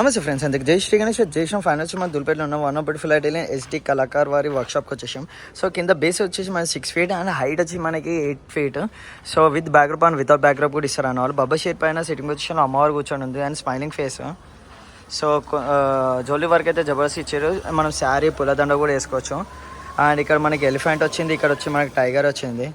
నమస్తే ఫ్రెండ్స్, అందుకు జై శ్రీ గణేష్ జైశ్రం ఫైనాన్స్ మన దుల్పేటలో ఉన్న 1 ఫ్లైట్ ఎస్డి కళాకార్ వారి వర్క్షాప్కి వచ్చేసాం. సో కింద బేస్ వచ్చేసి మన 6 feet అండ్ హైట్ వచ్చి మనకి 8 feet. So with backdrop and without backdrop కూడా ఇస్తారు అన్నవాళ్ళు. బబ్బా షేర్ పైన సిట్టింగ్ పొజిషన్లో అమ్మవారు కూర్చొని ఉంది and smiling face. So jolly work అయితే జబర్దస్త్ ఇచ్చారు. మనం శారీ పులదండ కూడా వేసుకోవచ్చు. అండ్ ఇక్కడ మనకి ఎలిఫెంట్ వచ్చింది, ఇక్కడ వచ్చి మనకి టైగర్ వచ్చింది.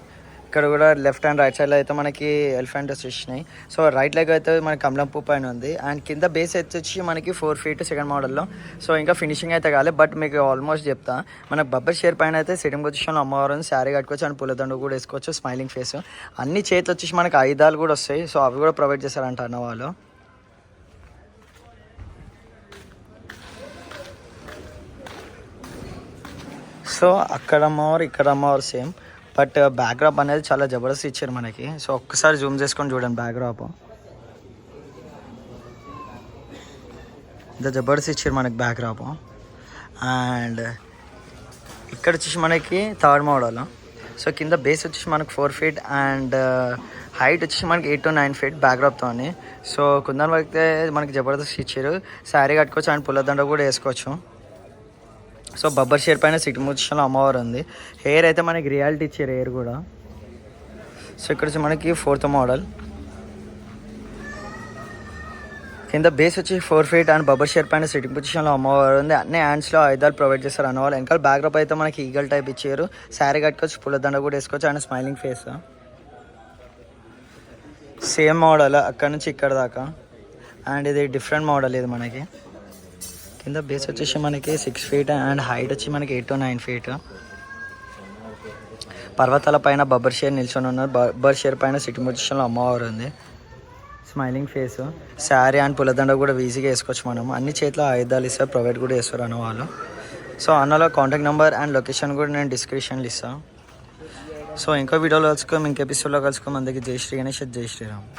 ఇక్కడ కూడా లెఫ్ట్ అండ్ రైట్ సైడ్లో అయితే మనకి ఎలిఫెంట్ వచ్చేసినాయి. సో రైట్ లెగ్ అయితే మనకి కమలం పువ్వు పైన ఉంది. అండ్ కింద బేస్ వచ్చి మనకి 4 feet సెకండ్ మోడల్లో. సో ఇంకా ఫినిషింగ్ అయితే కాలే, బట్ మీకు ఆల్మోస్ట్ చెప్తా. మనకి బబ్బర్ షేర్ పైన అయితే సిట్టింగ్ పొజిషన్లో అమ్మవారు శారీ కట్టుకోవచ్చు అండ్ పూలదండ కూడా వేసుకోవచ్చు. స్మైలింగ్ ఫేస్ అన్ని చేతులు వచ్చేసి మనకి ఆయుధాలు కూడా వస్తాయి. సో అవి కూడా ప్రొవైడ్ చేస్తారంట అన్న వాళ్ళు. సో అక్కడ అమ్మవారు ఇక్కడ అమ్మవారు సేమ్, బట్ బ్యాక్డ్రాప్ అనేది చాలా జబర్దస్త్ ఇచ్చారు మనకి. సో ఒక్కసారి జూమ్ చేసుకొని చూడండి బ్యాక్డ్రాప్ ఇంత జబర్దస్త్ ఇచ్చారు మనకి బ్యాక్డ్రాప్. అండ్ ఇక్కడ వచ్చేసి మనకి థర్డ్ మోడల్. సో కింద బేస్ వచ్చేసి మనకి 4 feet అండ్ హైట్ వచ్చేసి మనకి 8 to 9 feet బ్యాక్డ్రాప్తో. సో కుందన్ వర్క్ అయితే మనకి జబర్దస్త్ ఇచ్చారు. శారీ కట్టుకోవచ్చు అండ్ పుల్లదండ కూడా వేసుకోవచ్చు. సో బబ్బర్ షేర్ పైన సిట్టింగ్ పొజిషన్లో అమ్మవారు ఉంది. హెయిర్ అయితే మనకి రియాలిటీ ఇచ్చారు హెయిర్ కూడా. సో ఇక్కడ వచ్చి మనకి 4th మోడల్. కింద బేస్ వచ్చి 4 feet అండ్ బబ్బర్ షేర్ పైన సిట్టింగ్ పొజిషన్లో అమ్మవారు ఉంది. అన్ని హ్యాండ్స్లో ఆయుధాలు ప్రొవైడ్ చేస్తారు అన్నవాళ్ళు. వెనకాల బ్యాక్డ్రాప్ అయితే మనకి ఈగల్ టైప్ ఇచ్చారు. శారీ కట్టుకోవచ్చు, పుల్లదండ కూడా వేసుకోవచ్చు and smiling face. Same model అక్కడ నుంచి ఇక్కడ దాకా. అండ్ ఇది డిఫరెంట్ మోడల్. ఇది మనకి కింద బేస్ వచ్చేసి మనకి 6 feet అండ్ హైట్ వచ్చి మనకి 8 to 9 feet. పర్వతాల పైన బబ్బర్ షేర్ నిల్చొని ఉన్నారు. బబ్బర్ షేర్ పైన సిట్టింగ్ పొజిషన్లో అమ్మవారు ఉంది. స్మైలింగ్ ఫేస్, శారీ అండ్ పులదండ కూడా ఈజీగా వేసుకోవచ్చు. మనం అన్ని చేతిలో ఆయుధాలు ఇస్తారు, ప్రొవైడ్ కూడా చేస్తారు అన్న వాళ్ళు. సో అన్నలో కాంటాక్ట్ నెంబర్ అండ్ లొకేషన్ కూడా నేను డిస్క్రిప్షన్లో ఇస్తాను. సో ఇంకో వీడియోలో కలుసుకోం, ఇంకో ఎపిసోడ్లో కలుసుకోం. అందరికీ జై శ్రీ గణేష్, జై శ్రీరామ్.